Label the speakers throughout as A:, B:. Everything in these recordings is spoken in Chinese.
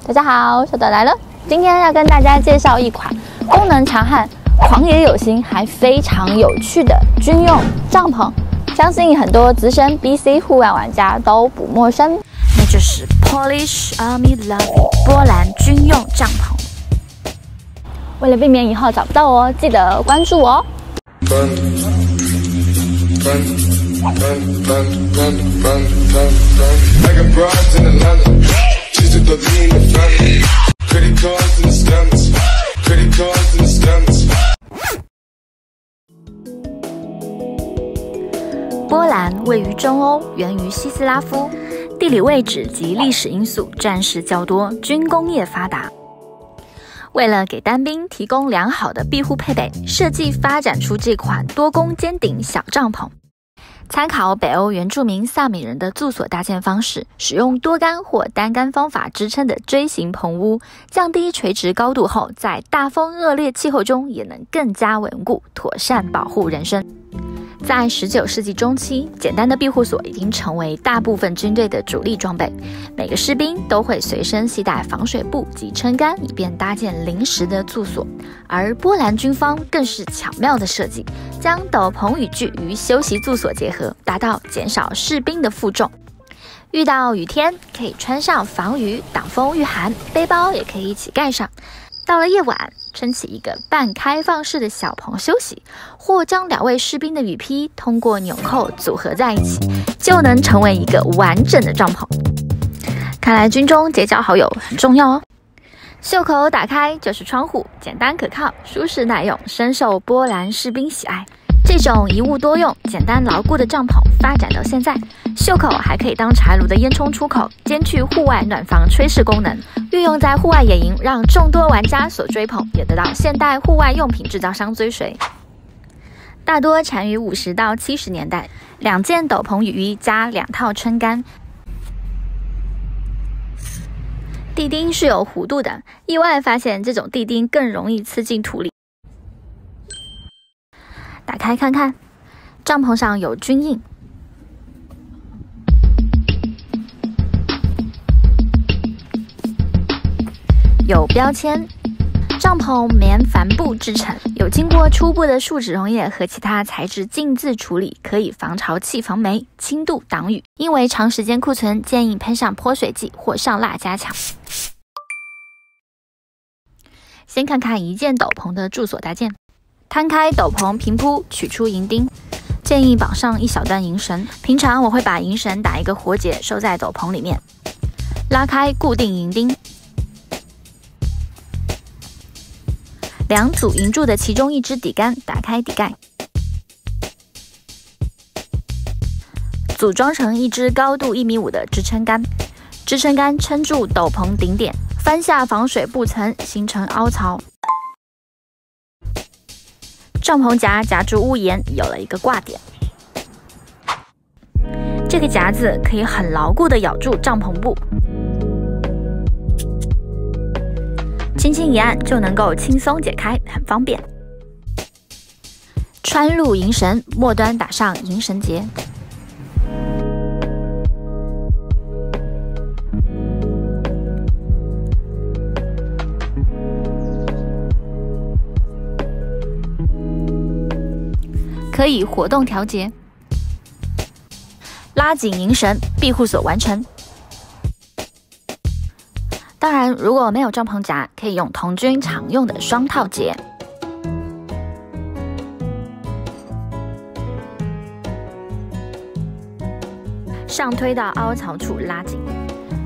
A: 大家好，小岛来了。今天要跟大家介绍一款功能强悍、狂野有心，还非常有趣的军用帐篷。相信很多资深 BC 户外玩家都不陌生，那就是 Polish Army Lovely 波兰军用帐篷。为了避免以后找不到哦，记得关注我哦。波兰位于中欧，源于西斯拉夫，地理位置及历史因素，战事较多，军工业发达。为了给单兵提供良好的庇护配备，设计发展出这款多功尖顶小帐篷。参考北欧原住民萨米人的住所搭建方式，使用多杆或单杆方法支撑的锥形棚屋，降低垂直高度后，在大风恶劣气候中也能更加稳固，妥善保护人身。在19世纪中期，简单的庇护所已经成为大部分军队的主力装备。每个士兵都会随身携带防水布及撑杆，以便搭建临时的住所。而波兰军方更是巧妙的设计，将斗篷雨具与休息住所结合，达到减少士兵的负重。遇到雨天，可以穿上防雨、挡风御寒，背包也可以一起盖上。到了夜晚，撑起一个半开放式的小棚休息，或将2位士兵的雨披通过纽扣组合在一起，就能成为一个完整的帐篷。看来军中结交好友很重要哦。袖口打开就是窗户，简单可靠，舒适耐用，深受波兰士兵喜爱。这种一物多用、简单牢固的帐篷发展到现在，袖口还可以当柴炉的烟囱出口，兼具户外暖房吹式功能，运用在户外野营，让众多玩家所追捧，也得到现代户外用品制造商追随。大多产于50到70年代，2件斗篷雨衣加2套撑杆。地钉是有弧度的，意外发现这种地钉更容易刺进土里。打开看看，帐篷上有军印，有标签。帐篷棉帆布制成，有经过初步的树脂溶液和其他材质浸渍处理，可以防潮气、防霉、轻度挡雨。因为长时间库存，建议喷上泼水剂或上蜡加强。先看看一件斗篷的住所搭建。摊开斗篷平铺，取出银钉，建议绑上一小段银绳。平常我会把银绳打一个活结，收在斗篷里面。拉开固定银钉，2组银柱的其中一支底杆，打开底盖，组装成一支高度1.5米的支撑杆。支撑杆撑住斗篷顶点，翻下防水布层，形成凹槽。帐篷夹夹住屋檐，有了一个挂点。这个夹子可以很牢固地咬住帐篷布，轻轻一按就能够轻松解开，很方便。穿入银绳，末端打上银绳结。可以活动调节，拉紧银绳，庇护所完成。当然，如果没有帐篷夹，可以用童军常用的双套结。上推到凹槽处拉紧，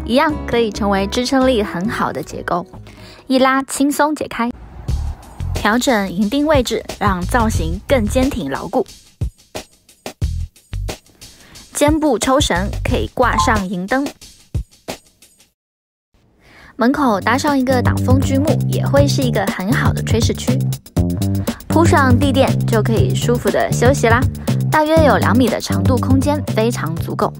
A: 一样可以成为支撑力很好的结构，一拉轻松解开。调整银钉位置，让造型更坚挺牢固。肩部抽绳可以挂上银灯，门口搭上一个挡风锯木，也会是一个很好的吹式区。铺上地垫就可以舒服的休息啦。大约有2米的长度空间，非常足够。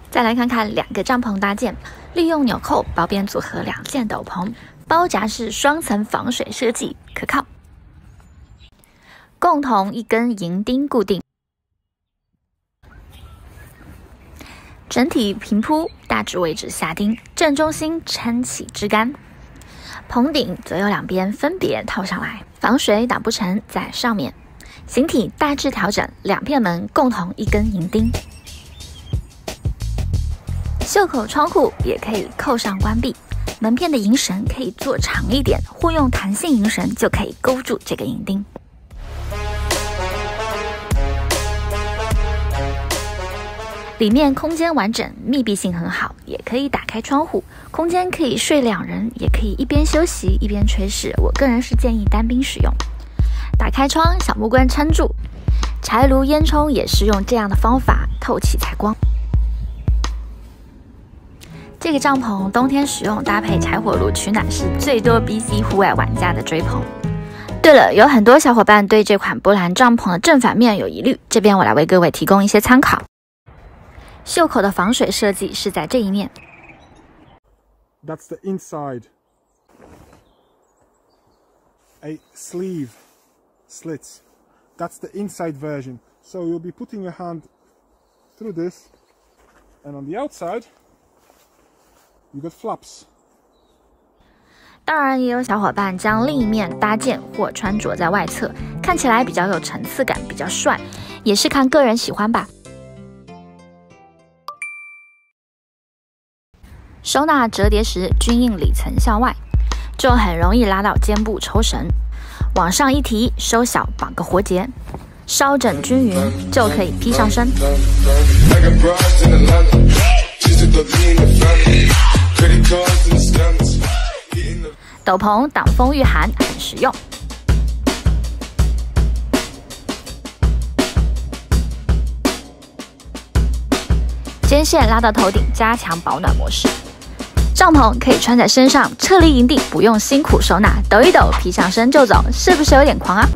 A: 再来看看2个帐篷搭建，利用纽扣薄边组合2件斗篷。包夹是双层防水设计，可靠。共同一根银钉固定。整体平铺，大致位置下钉，正中心撑起支杆。棚顶则有两边分别套上来，防水挡不成在上面。形体大致调整，两片门共同一根银钉。袖口窗户也可以扣上关闭，门片的银绳可以做长一点，或用弹性银绳就可以勾住这个银钉。里面空间完整，密闭性很好，也可以打开窗户，空间可以睡2人，也可以一边休息一边炊事。我个人是建议单兵使用。打开窗，小木棍撑住，柴炉烟囱也是用这样的方法，透气采光。这个帐篷冬天使用搭配柴火炉取暖是最多 BC 户外玩家的追捧。对了，有很多小伙伴对这款波兰帐篷的正反面有疑虑，这边我来为各位提供一些参考。袖口的防水设计是在这一面。
B: That's the inside. A sleeve slits. That's the inside version. So you'll be putting your hand through this, and on the outside, you got flaps.
A: 当然，也有小伙伴将另一面搭建或穿着在外侧，看起来比较有层次感，比较帅，也是看个人喜欢吧。收纳折叠时均印里层向外，就很容易拉到肩部抽绳，往上一提收小绑个活结，稍整均匀就可以披上身。斗篷挡风御寒，很实用。肩线拉到头顶，加强保暖模式。帐篷可以穿在身上，撤离营地不用辛苦收纳，抖一抖，披上身就走，是不是有点狂啊？